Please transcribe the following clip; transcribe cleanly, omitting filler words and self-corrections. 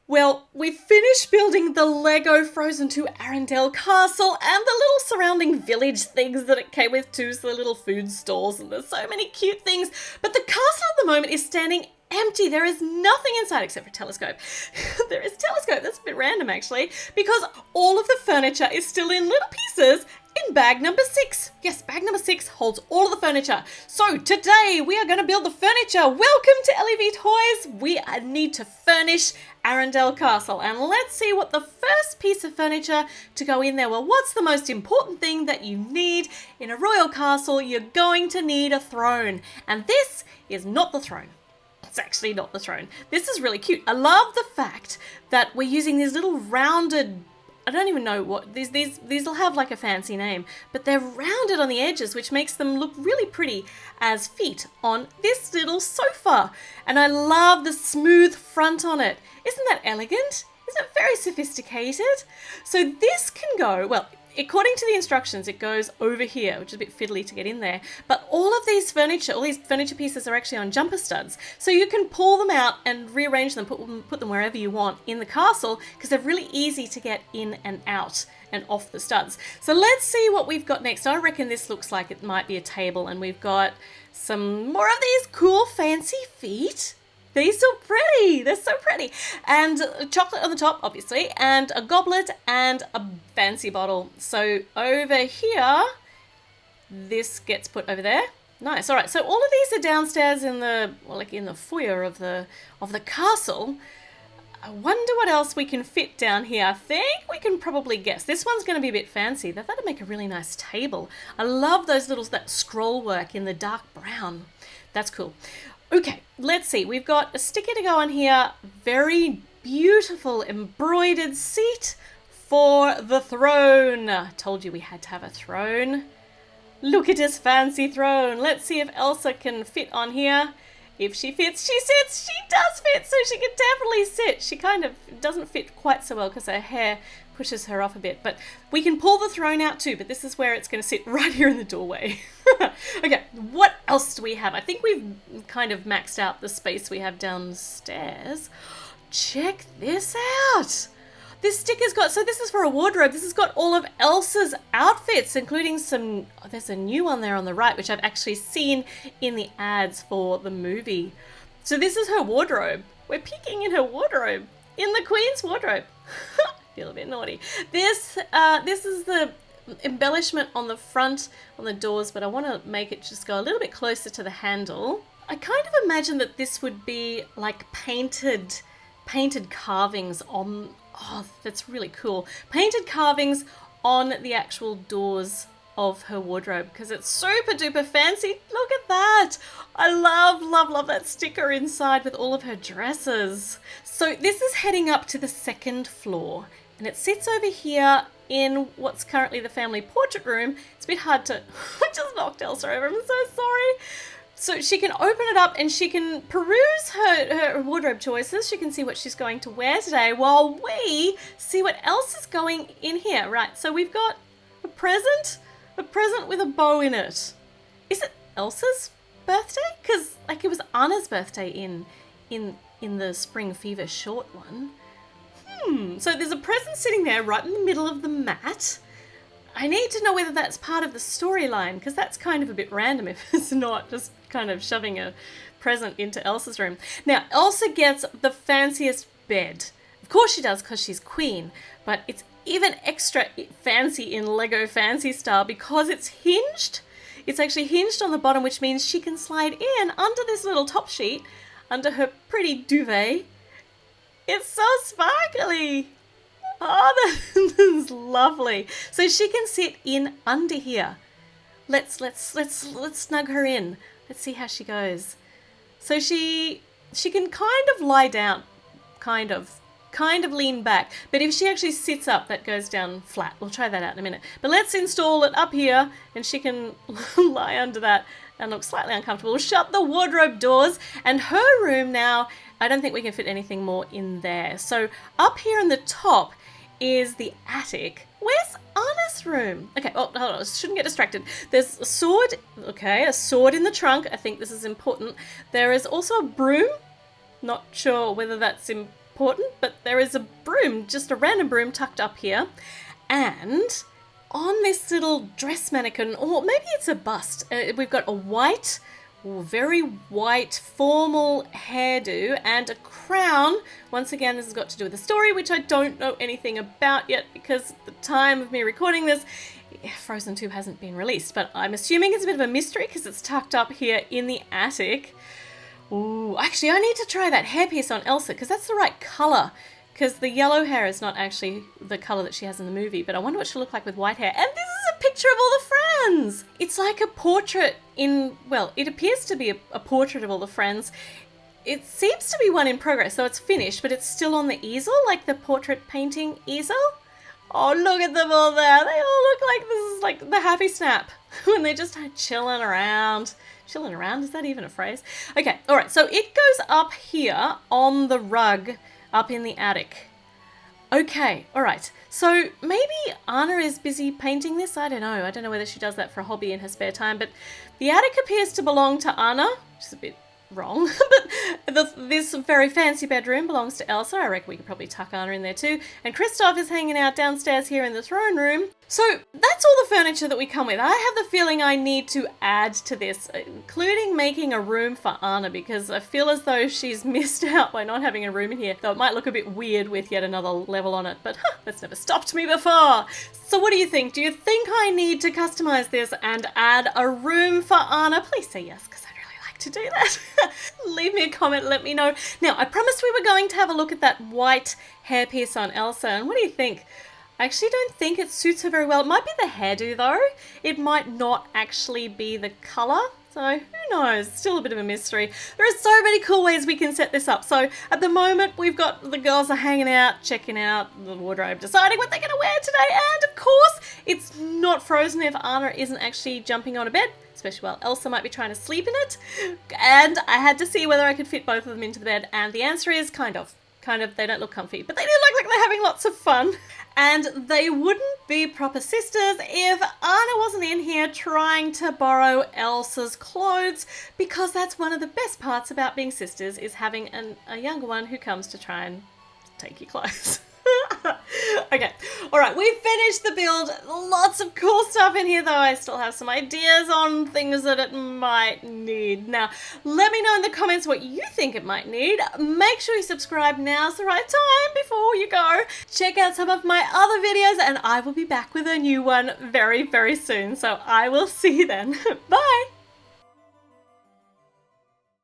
Well, we finished building the Lego Frozen 2 Arendelle Castle and the little surrounding village things that it came with too, so the little food stalls, and there's so many cute things. But the castle at the moment is standing empty. There is nothing inside except for a telescope. There is a telescope. That's a bit random actually, because all of the furniture is still in little pieces in bag number 6. Yes, bag number 6 holds all of the furniture. So today we are going to build the furniture. Welcome to LEV Toys. We need to furnish Arendelle Castle, and let's see what the first piece of furniture to go in there. Well, what's the most important thing that you need in a royal castle? You're going to need a throne, and this is not the throne. It's actually not the throne. This is really cute. I love the fact that we're using these little rounded, I don't even know what, these will have like a fancy name, but they're rounded on the edges, which makes them look really pretty as feet on this little sofa. And I love the smooth front on it. Isn't that elegant? Isn't it very sophisticated? So this can go, well, according to the instructions, it goes over here, which is a bit fiddly to get in there. But all these furniture pieces are actually on jumper studs. So you can pull them out and rearrange them, put them wherever you want in the castle, because they're really easy to get in and out and off the studs. So let's see what we've got next. I reckon this looks like it might be a table, and we've got some more of these cool fancy feet. They're so pretty. They're so pretty. And chocolate on the top, obviously, and a goblet and a fancy bottle. So over here, this gets put over there. Nice. All right. So all of these are downstairs in the, well, like in the foyer of the castle. I wonder what else we can fit down here. I think we can probably guess. This one's going to be a bit fancy. That'd make a really nice table. I love that scroll work in the dark brown. That's cool. Okay, let's see. We've got a sticker to go on here. Very beautiful embroidered seat for the throne. I told you we had to have a throne. Look at this fancy throne. Let's see if Elsa can fit on here. If she fits, she sits. She does fit, so she can definitely sit. She kind of doesn't fit quite so well because her hair pushes her off a bit, but we can pull the throne out too, but this is where it's going to sit right here in the doorway. Okay, what else do we have? I think we've kind of maxed out the space we have downstairs. Check this out. This sticker's got, so this is for a wardrobe. This has got all of Elsa's outfits, including some, there's a new one there on the right, which I've actually seen in the ads for the movie. So this is her wardrobe. We're peeking in her wardrobe, in the Queen's wardrobe. Feel a bit naughty. This is the embellishment on the front, on the doors, but I want to make it just go a little bit closer to the handle. I kind of imagine that this would be like painted carvings on, oh, that's really cool. Painted carvings on the actual doors of her wardrobe, because it's super duper fancy. Look at that. I love that sticker inside with all of her dresses. So this is heading up to the second floor, and it sits over here in what's currently the family portrait room. It's a bit hard to, I just knocked Elsa over, I'm so sorry. So she can open it up and she can peruse her wardrobe choices. She can see what she's going to wear today while we see what else is going in here. Right, so we've got a present with a bow in it. Is it Elsa's birthday? Because like it was Anna's birthday in the Spring Fever short one. So there's a present sitting there right in the middle of the mat. I need to know whether that's part of the storyline, because that's kind of a bit random if it's not just kind of shoving a present into Elsa's room. Now, Elsa gets the fanciest bed. Of course she does, because she's queen, but it's even extra fancy in Lego fancy style because it's hinged. It's actually hinged on the bottom, which means she can slide in under this little top sheet, under her pretty duvet. It's so sparkly. Oh, this is lovely. So she can sit in under here. Let's snug her in. Let's see how she goes. So she can kind of lie down, kind of lean back. But if she actually sits up, that goes down flat. We'll try that out in a minute. But let's install it up here, and she can lie under that and look slightly uncomfortable. We'll shut the wardrobe doors, and her room now, I don't think we can fit anything more in there. So up here in the top is the attic. Where's Anna's room? Okay, oh, hold on, shouldn't get distracted. There's a sword, okay, a sword in the trunk. I think this is important. There is also a broom. Not sure whether that's important, but there is a broom, just a random broom tucked up here. And on this little dress mannequin, or maybe it's a bust, we've got a white, very white formal hairdo and a crown. Once again, this has got to do with the story, which I don't know anything about yet because at the time of me recording this, Frozen 2 hasn't been released, but I'm assuming it's a bit of a mystery because it's tucked up here in the attic. Ooh, actually, I need to try that hairpiece on Elsa because that's the right colour. Because the yellow hair is not actually the colour that she has in the movie, but I wonder what she'll look like with white hair. And this is a picture of all the friends! It's like a portrait in, well, it appears to be a portrait of all the friends. It seems to be one in progress, so it's finished, but it's still on the easel, like the portrait painting easel. Oh, look at them all there. They all look like this is like the happy snap when they're just chilling around. Chilling around, is that even a phrase? Okay, all right, so it goes up here on the rug up in the attic. Okay, all right. So maybe Anna is busy painting this? I don't know. I don't know whether she does that for a hobby in her spare time, but the attic appears to belong to Anna, which is a bit wrong, but this very fancy bedroom belongs to Elsa. I reckon we could probably tuck Anna in there too. And Kristoff is hanging out downstairs here in the throne room. So that's all the furniture that we come with. I have the feeling I need to add to this, including making a room for Anna, because I feel as though she's missed out by not having a room in here, though it might look a bit weird with yet another level on it, but that's never stopped me before. So what do you think? Do you think I need to customize this and add a room for Anna? Please say yes, because to do that. Leave me a comment, let me know. Now, I promised we were going to have a look at that white hairpiece on Elsa, and what do you think? I actually don't think it suits her very well. It might be the hairdo though. It might not actually be the colour. So who knows? Still a bit of a mystery. There are so many cool ways we can set this up. So at the moment, we've got the girls are hanging out, checking out the wardrobe, deciding what they're going to wear today. And of course, it's not Frozen if Anna isn't actually jumping on a bed, especially while Elsa might be trying to sleep in it. And I had to see whether I could fit both of them into the bed. And the answer is kind of. They don't look comfy, but they do look like they're having lots of fun. And they wouldn't be proper sisters if Anna wasn't in here trying to borrow Elsa's clothes, because that's one of the best parts about being sisters, is having a younger one who comes to try and take your clothes. Okay, all right, we've finished the build. Lots of cool stuff in here, though. I still have some ideas on things that it might need. Now, let me know in the comments what you think it might need. Make sure you subscribe. Now's the right time before you go. Check out some of my other videos, and I will be back with a new one very, very soon. So I will see you then. Bye!